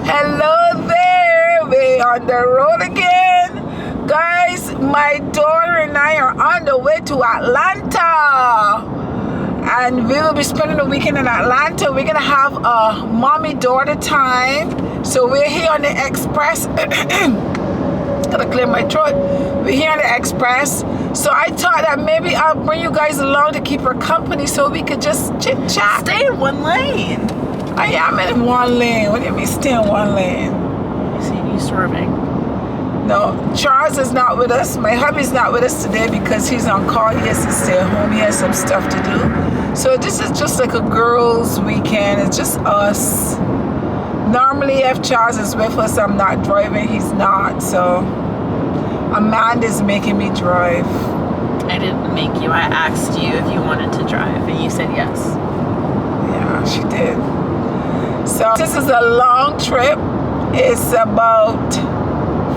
Hello there, we're on the road again. Guys, my daughter and I are on the way to Atlanta. And we will be spending the weekend in Atlanta. We're gonna have a mommy-daughter time. So we're here on the express. Gotta clear my throat. We're here on the express. So I thought that maybe I'll bring you guys along to keep her company so we could just chit-chat. Stay in one lane. I am in one lane. What do you mean stay in one lane? I see you swerving. No, Charles is not with us. My hubby's not with us today because he's on call. He has to stay at home. He has some stuff to do. So this is just like a girls' weekend. It's just us. Normally if Charles is with us, I'm not driving. He's not. So Amanda's making me drive. I didn't make you. I asked you if you wanted to drive, and you said yes. Yeah, she did. So this is a long trip. It's about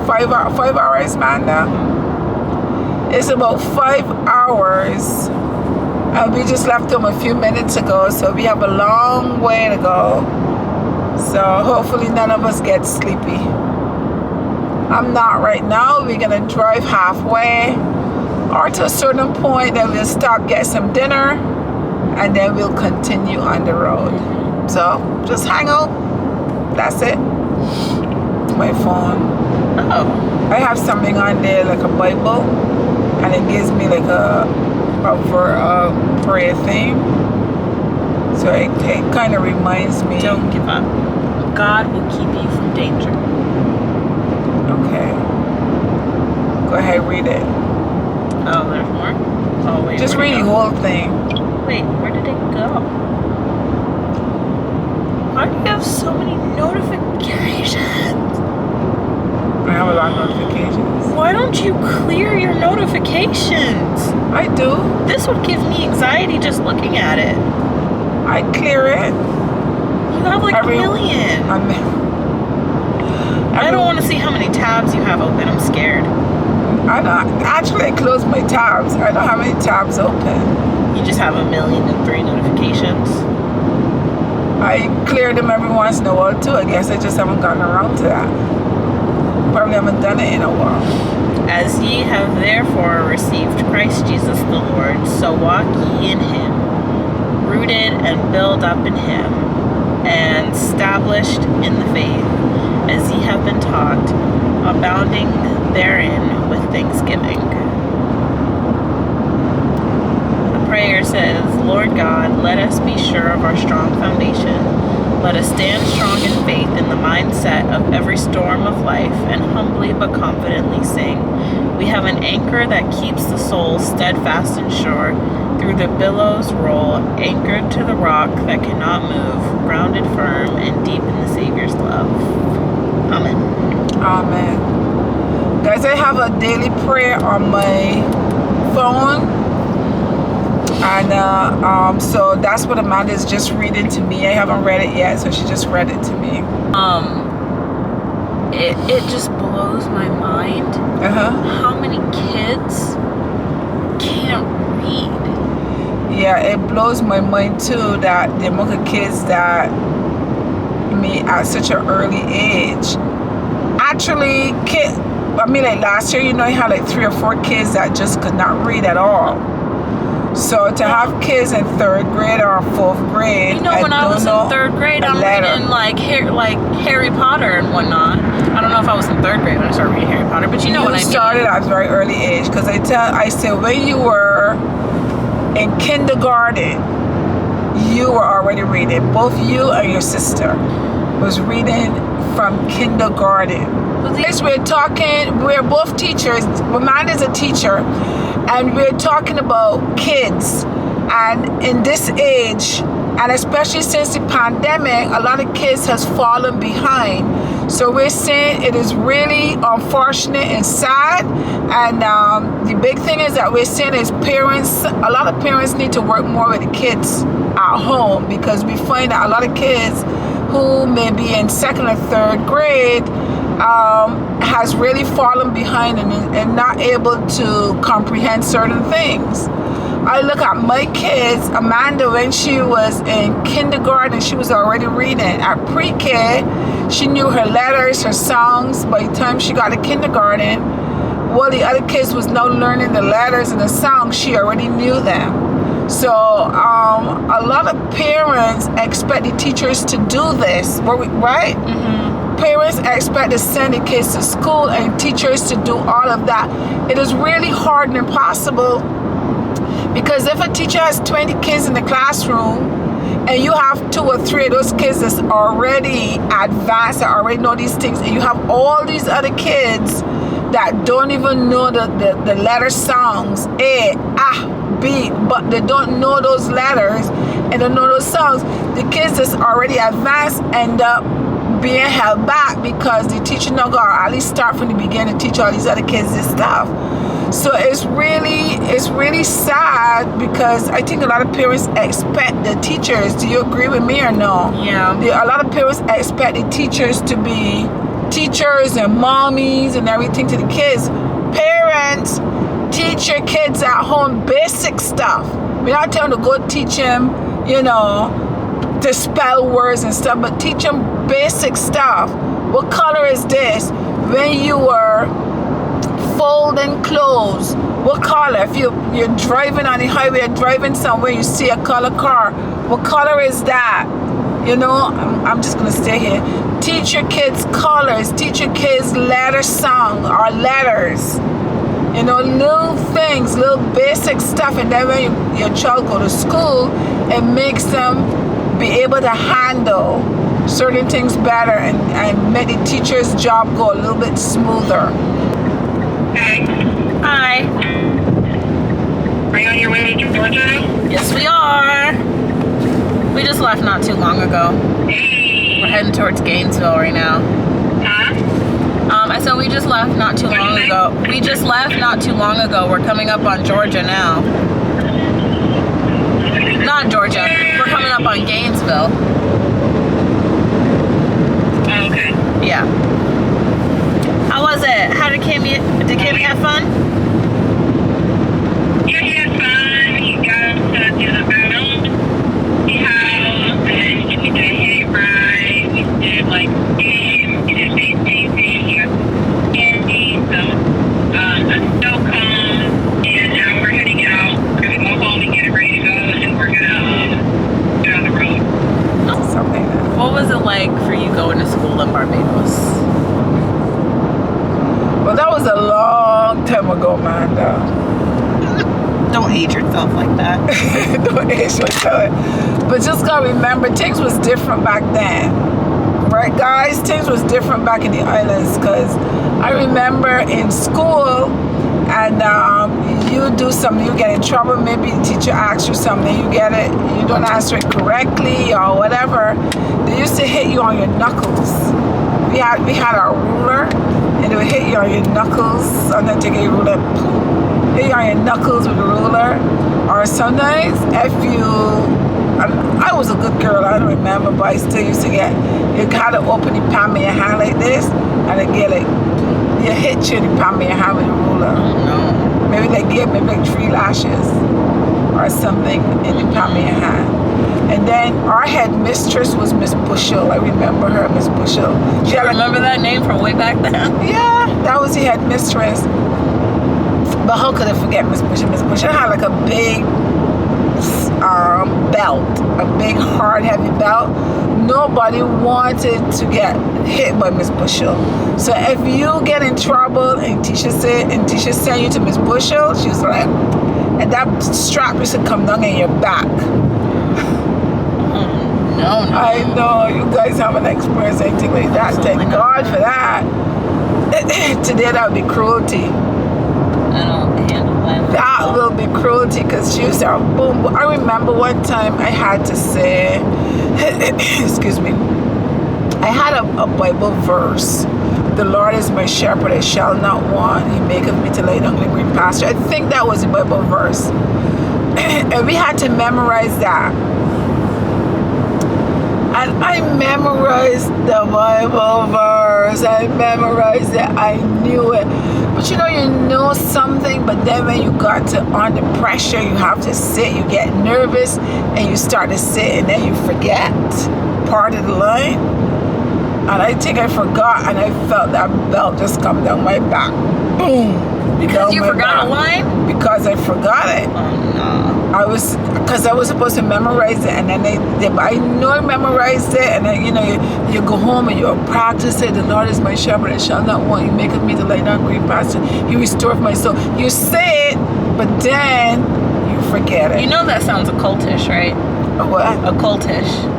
5 hours, Amanda. It's about 5 hours. And we just left home a few minutes ago, so we have a long way to go. So hopefully none of us get sleepy. I'm not right now. We're gonna drive halfway or to a certain point, then we'll stop, get some dinner, and then we'll continue on the road. So just hang out. That's it. My phone. Oh. I have something on there like a Bible, and it gives me like a prayer thing. So it kind of reminds me. Don't give up. God will keep you from danger. Okay. Go ahead, read it. Oh, there's more? Oh, wait. Just read the whole thing. Wait, where did it go? Why do you have so many notifications? I have a lot of notifications. Why don't you clear your notifications? I do. This would give me anxiety just looking at it. I clear it. You have like a million. I don't want to see how many tabs you have open. I'm scared. Actually, I closed my tabs. I don't have any tabs open. You just have 1,000,003 notifications. I clear them every once in a while too. I guess I just haven't gotten around to that. Probably haven't done it in a while. As ye have therefore received Christ Jesus the Lord, so walk ye in him, rooted and built up in him, and established in the faith, as ye have been taught, abounding therein with thanksgiving. The prayer says, Lord God, let us be sure of our strong foundation. Let us stand strong in faith in the mindset of every storm of life, and humbly but confidently sing. We have an anchor that keeps the soul steadfast and sure. Through the billows roll, anchored to the rock that cannot move, grounded firm and deep in the Savior's love. Amen. Amen. Guys, I have a daily prayer on my phone. And so that's what Amanda is just reading to me. I haven't read it yet, so she just read it to me. It just blows my mind how many kids can't read. Yeah, it blows my mind too that the amount of kids that at such an early age. Actually, like last year, I had like 3 or 4 kids that just could not read at all. So to have kids in 3rd grade or 4th grade, when I was in 3rd grade, I'm reading like Harry Potter and whatnot. I don't know if I was in 3rd grade when I started reading Harry Potter, but you know what I mean. You started at a very early age, because I said when you were in kindergarten, you were already reading. Both you and your sister was reading from kindergarten. We're both teachers. Amanda's a teacher, and we're talking about kids. And in this age, and especially since the pandemic, a lot of kids has fallen behind. So we're saying it is really unfortunate and sad. And the big thing is that we're saying is parents, a lot of parents need to work more with the kids at home, because we find that a lot of kids who may be in 2nd or 3rd grade has really fallen behind and not able to comprehend certain things. I look at my kids, Amanda, when she was in kindergarten, she was already reading. At pre-K, She knew her letters, her songs. By the time she got to kindergarten, while the other kids was now learning the letters and the songs, she already knew them. So a lot of parents expect the teachers to do this, right? Parents expect to send the kids to school and teachers to do all of that. It is really hard and impossible, because if a teacher has 20 kids in the classroom and you have 2 or 3 of those kids that's already advanced, that already know these things, and you have all these other kids that don't even know the letter songs, A, A, B, but they don't know those letters and don't know those songs, the kids that's already advanced end up being held back because the teacher not gonna at least start from the beginning to teach all these other kids this stuff. So it's really sad, because I think a lot of parents expect the teachers, do you agree with me or no? Yeah. A lot of parents expect the teachers to be teachers and mommies and everything to the kids. Parents, teach your kids at home basic stuff. We're not telling them to go teach them, to spell words and stuff, but teach them basic stuff. What color is this? When you were folding clothes, what color? If you're driving on the highway or driving somewhere, you see a color car, what color is that? I'm just gonna stay here. Teach your kids colors, teach your kids letter song or letters, little things, little basic stuff. And then when your child go to school, it makes them be able to handle certain things better and make the teacher's job go a little bit smoother. Hey. Hi. Are you on your way to Georgia? Yes, we are. We just left not too long ago. Hey. We're heading towards Gainesville right now. Huh? I said we just left not too long ago. We just left not too long ago. We're coming up on Georgia now. Not Georgia. We're coming up on Gainesville. Oh, okay. Yeah. How was it? How did Kimmy have fun? Yeah, he had fun. He got to do the battle. The house, and we did hay ride. We did games. We did face painting. He got candy, a snow cone, and now we're heading out. We're gonna go home and get ready to go, and we're gonna get on the road. Something like that. What was it like for you going to school in Barbados? Well, that was a long time ago, Amanda. Don't age yourself like that. Don't age yourself. But just gotta remember, things was different back then. Right, guys? Things was different back in the islands, because I remember in school, and you do something, you get in trouble, maybe the teacher asks you something, you don't answer it correctly or whatever, they used to hit you on your knuckles. We had our ruler, and they would hit you on your knuckles, and then take a ruler, hit you on your knuckles with a ruler. Or sometimes if I was a good girl, I don't remember, but I still used to get, you gotta open the palm of your hand like this, and it get you hit you in the palm of your hand with a ruler. No. Maybe they gave me 3 lashes or something in the palm of your hand. And then our headmistress was Miss Bushel. I remember her, Miss Bushel. Do you remember that name from way back then? Yeah, that was the headmistress. But how could I forget Miss Bushel? Miss Bushel had a big belt, a big hard heavy belt. Nobody wanted to get hit by Miss Bushel. So if you get in trouble and teacher send you to Miss Bushel, she was like, and that strap used to come down in your back. No. I know you guys haven't experienced anything like that. Absolutely Thank not. God for that. Today that would be cruelty. I don't handle that. That will be cruelty, because she used to boom. I remember one time I had to say, excuse me, I had a Bible verse. The Lord is my shepherd, I shall not want. He maketh me to lie down in green pasture. I think that was the Bible verse. And we had to memorize that. And I memorized the Bible verse. I memorized it. I knew it. But you know something, but then when you got to under pressure, you have to sit, you get nervous, and you start to sit, and then you forget part of the line. And I think I forgot, and I felt that belt just come down my back. Boom. Because you forgot a line? Because I forgot it. Oh, no. Because I was supposed to memorize it, and then I know I memorized it, and then, you go home and you practice it. The Lord is my shepherd, I shall not want. You maketh me to lie down green pasture. He restoreth my soul. You say it, but then you forget it. You know that sounds occultish, right? A what? Occultish.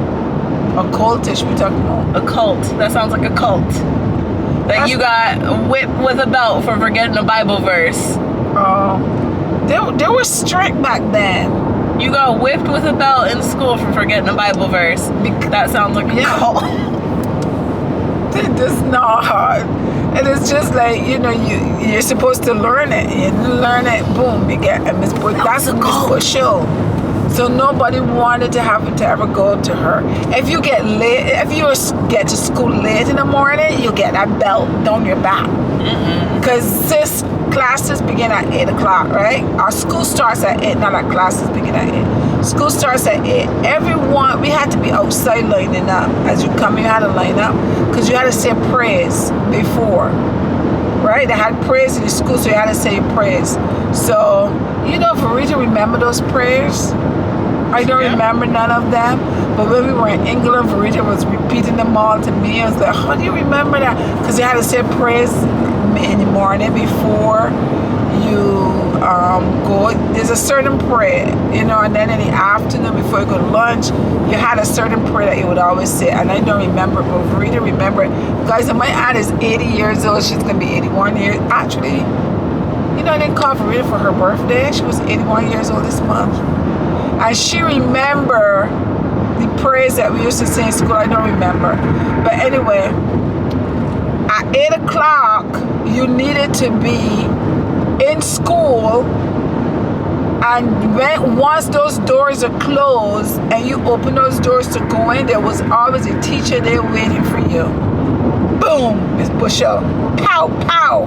Occultish, we talking about? A cult. That sounds like a cult. That you got whipped with a belt for forgetting a Bible verse. They were strict back then. You got whipped with a belt in school for forgetting a Bible verse. That sounds like a cult. It is not hard. And it's just like, you're supposed to learn it. You learn it, boom, you get a Miss Bush. That's a Miss Bush show. So nobody wanted to have to ever go to her. If you get late, if you get to school late in the morning, you get that belt down your back. Because sis classes begin at 8 o'clock, right? Our school starts at 8, not our classes begin at 8. School starts at 8. Everyone, we had to be outside lining up. As you come, you had to line up because you had to say prayers before, right? They had prayers in the school, so you had to say prayers. So, Verita, remember those prayers? I don't remember none of them, but when we were in England, Verita was repeating them all to me. I was like, how do you remember that? Because you had to say prayers in the morning before you go. There's a certain prayer, and then in the afternoon before you go to lunch, you had a certain prayer that you would always say, and I don't remember, but Verita remember it. Guys, my aunt is 80 years old. She's going to be 81 years. Actually, I didn't call Verita for her birthday. She was 81 years old this month. And she remember the prayers that we used to say in school. I don't remember. But anyway, at 8 o'clock, you needed to be in school. And once those doors are closed and you open those doors to go in, there was always a teacher there waiting for you. Boom, Miss Bushell. Pow, pow.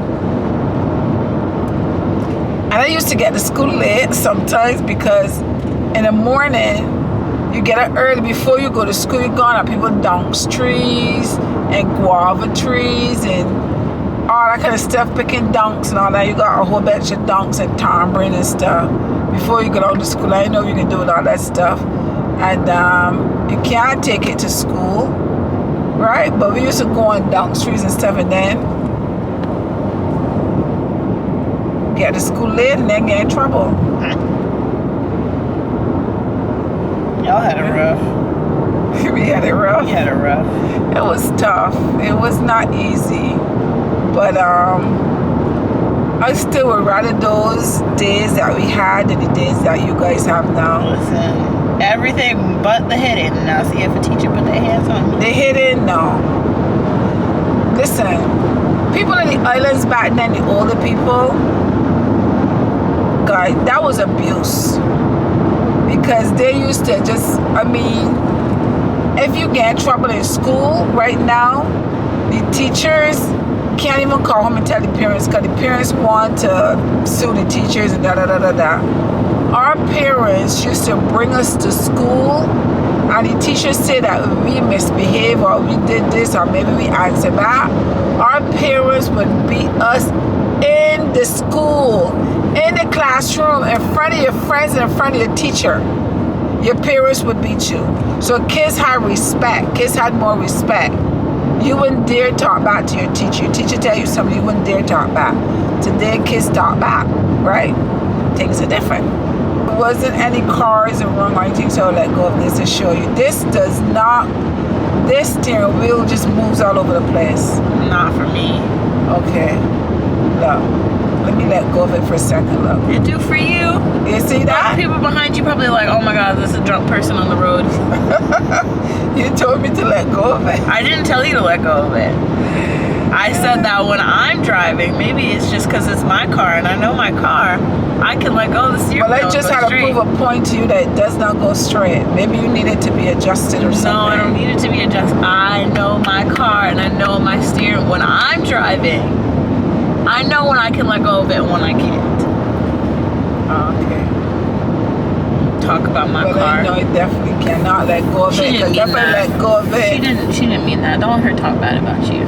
And I used to get to school late sometimes because in the morning, you get up early before you go to school. You're gone up people dunks trees and guava trees and all that kind of stuff, picking dunks and all that. You got a whole bunch of dunks and tambourine and stuff before you get out to school. I know you can do with all that stuff. And you can't take it to school, right? But we used to go on dunks trees and stuff and then get to school late and then get in trouble. Y'all had it rough. We had it rough. You had it rough. It was tough. It was not easy. But I still would rather those days that we had than the days that you guys have now. Listen, everything but the hitting. Now see if a teacher put their hands on you. The hitting, no. Listen, people in the islands back then, the older people, guys, that was abuse. Because they used to just, if you get in trouble in school right now, the teachers can't even call home and tell the parents because the parents want to sue the teachers and da-da-da-da-da. Our parents used to bring us to school and the teachers say that we misbehaved or we did this or maybe we answered back. Our parents would beat us in the school, in the classroom, in front of your friends and in front of your teacher. Your parents would beat you. So kids had respect. Kids had more respect. You wouldn't dare talk back to your teacher. Your teacher tell you something, you wouldn't dare talk back. Today kids talk back, right? Things are different. There wasn't any cars or wrong or anything, so I'll let go of this to show you. This steering wheel just moves all over the place. Not for me. Okay. Look. Let me let go of it for a second, look. It do for you. You see that? People behind you probably like, oh my God, this is a drunk person on the road. You told me to let go of it. I didn't tell you to let go of it. I said that when I'm driving, maybe it's just because it's my car and I know my car, I can let go of the steering wheel. Well, I just had to prove a point to you that it does not go straight. Maybe you need it to be adjusted or something. No, I don't need it to be adjusted. I know my car and I know my steering. When I'm driving, I know when I can let go of it and when I can't. Oh, okay. talk about my But car. I know you definitely cannot let go of She it. didn't mean Definitely that. let go of it. She didn't mean that. Don't let her talk bad about you.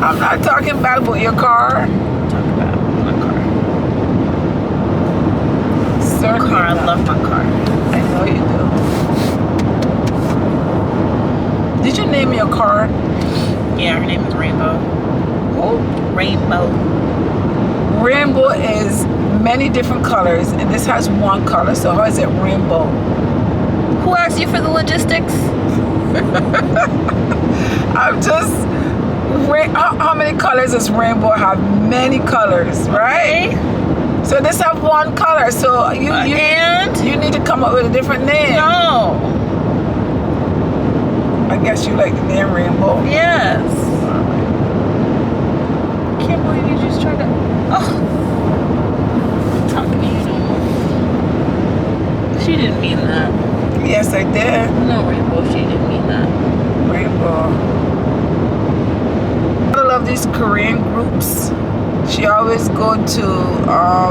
I'm not talking bad about your car. Talk about my car. Certainly I not. love my car. I know you do. Did you name your car? Yeah, her name is Rainbow. Who? Rainbow. Rainbow is many different colors, and this has one color. So how is it rainbow? Who asked you for the logistics? I'm just. How many colors does rainbow have? Many colors, right? Okay. So this have one color. So you need to come up with a different name. No. I guess you like the name rainbow. Yes. Can't believe you just tried to. Oh. I'm talking to you no more. She didn't mean that. Yes, I did. No, Rainbow, she didn't mean that. Rainbow. I love these Korean groups. She always go to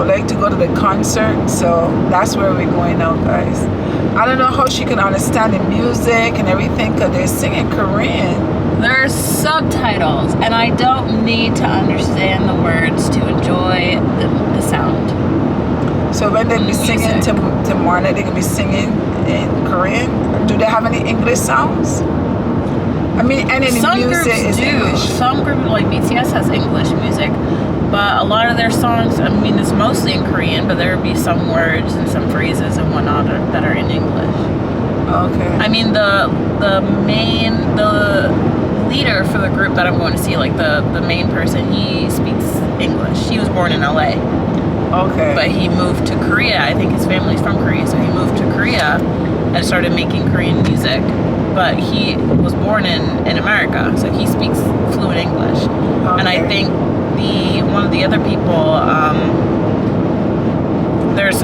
like to go to the concert, so that's where we're going now, guys. I don't know how she can understand the music and everything because they're singing Korean. There's subtitles, and I don't need to understand the words to enjoy the sound. So when they be singing tomorrow night, they can be singing in Korean. Do they have any English songs? I mean, and any Some music groups is do. English. Some groups, like BTS, has English music, but a lot of their songs, I mean, it's mostly in Korean, but there would be some words and some phrases and whatnot that are in English. Okay. I mean, the leader for the group that I'm going to see, like the main person, he speaks English. He was born in LA. Okay. But he moved to Korea. I think his family's from Korea, so he moved to Korea and started making Korean music. But he was born in America, so he speaks fluent English. Okay. And I think one of the other people, there's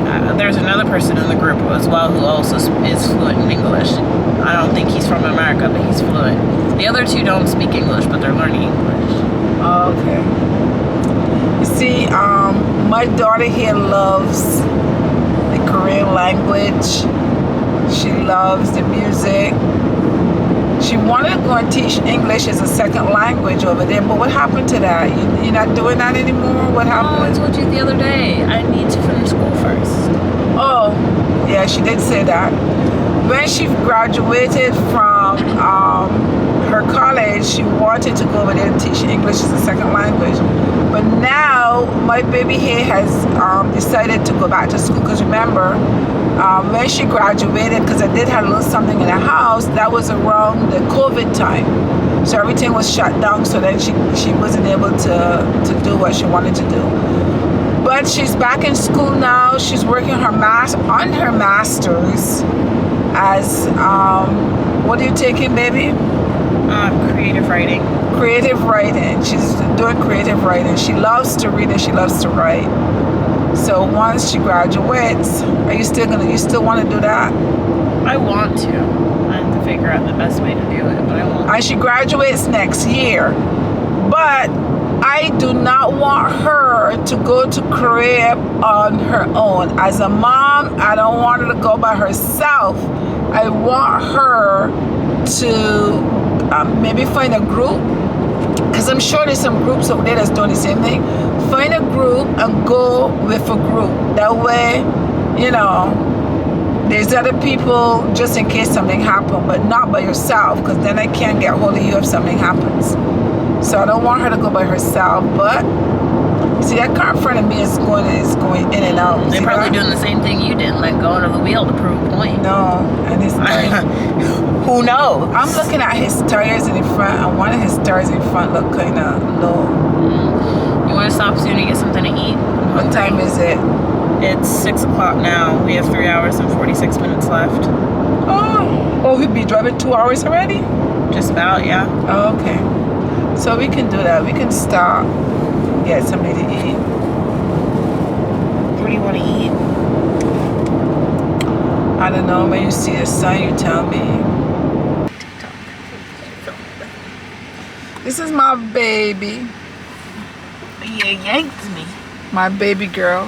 another person in the group as well who also is fluent in English. I don't think he's from America, but he's fluent. The other two don't speak English, but they're learning English. Okay. You see, my daughter here loves the Korean language. She loves the music. She wanted to go and teach English as a second language over there, but what happened to that? You're not doing that anymore? What happened? Oh, I told you the other day, I need to finish school first. Oh, yeah, she did say that. When she graduated from her college, she wanted to go over there and teach English as a second language. But now, my baby here has decided to go back to school, because remember, when she graduated, because I did have a little something in the house, that was around the COVID time. So everything was shut down, so then she wasn't able to do what she wanted to do. But she's back in school now. She's working on her master's as, what are you taking, baby? Creative writing. Creative writing. She's doing creative writing. She loves to read and she loves to write. So once she graduates, you still want to do that? I want to. I have to figure out the best way to do it, but I want. And she graduates next year. But I do not want her to go to Korea on her own. As a mom, I don't want her to go by herself. I want her to maybe find a group, because I'm sure there's some groups over there that's doing the same thing. Find a group and go with a group. That way, there's other people just in case something happens, but not by yourself, because then I can't get hold of you if something happens. So I don't want her to go by herself. But see, that car in front of me is going in and out. They're probably doing the same thing you did, like going to the wheel to prove a point. No, and his tires. Who knows? I'm looking at his tires in the front, and one of his tires in front look kind of low. You want to stop soon and get something to eat? What time is it? It's 6 o'clock now. We have 3 hours and 46 minutes left. Oh, he'd be driving 2 hours already? Just about, yeah. Oh, okay. So we can do that. We can stop, get something to eat. What do you want to eat? I don't know. When you see the sun, you tell me. This is my baby. You yanked me. My baby girl.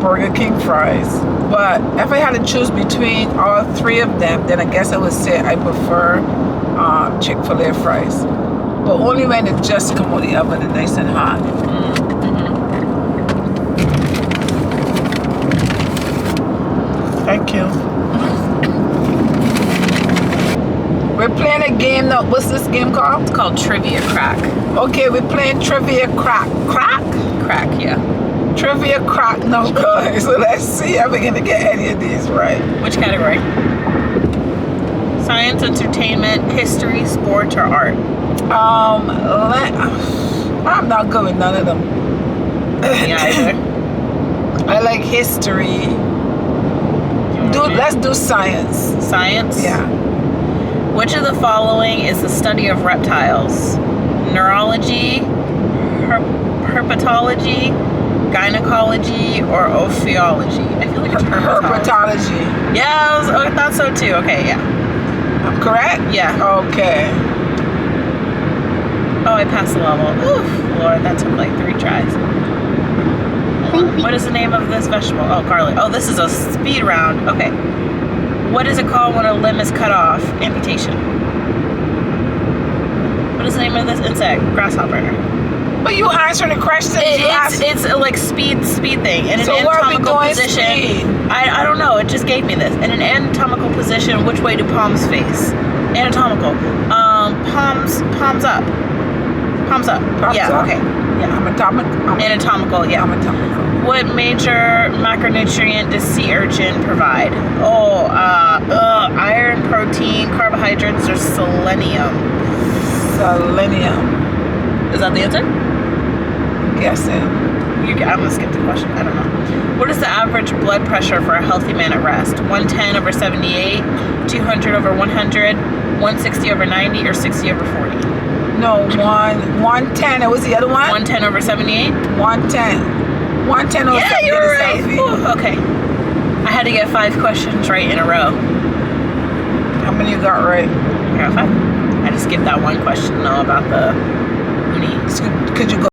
Burger King fries. But if I had to choose between all three of them, then I guess I would say I prefer Chick-fil-A fries. But only when it just come out the oven and nice and hot. Thank you. We're playing a game now. What's this game called? It's called Trivia Crack. Okay, we're playing Trivia Crack. Crack? Crack, yeah. Trivia Crack. No, guys. So let's see if we're going to get any of these right. Which category? Science, entertainment, history, sport, or art? I'm not good with none of them. Me either. I like history. Let's do science. Science? Yeah. Which of the following is the study of reptiles? Neurology, herpetology, gynecology, or ophiology? I feel like it's Herpetology. Yeah, I thought so too. Okay, yeah. I'm correct? Yeah. Okay. Oh, I passed the level. Oof, Lord, that took like 3 tries. What is the name of this vegetable? Oh, garlic. Oh, this is a speed round. Okay. What is it called when a limb is cut off? Amputation. What is the name of this insect? Grasshopper. But you answering the questions you asked. It's a like speed thing. In an So where are we anatomical going position. speed? I don't know. It just gave me this. In an anatomical position, which way do palms face? Anatomical. Palms up. Palms up. Palms yeah. up? Okay. Yeah. Anatomical. Yeah. Anatomical. What major macronutrient does sea urchin provide? Oh, iron, protein, carbohydrates, or selenium? Selenium. Is that the answer? Guessing. I'm gonna skip the question. I don't know. What is the average blood pressure for a healthy man at rest? 110/78, 200/100, 160/90, or 60/40? No, 110. What was the other one? 110/78. 110. 110 over Yeah, you were right. Ooh, okay. I had to get 5 questions right in a row. How many you got right? I got 5. I just skipped that one question though about the uni. Could you go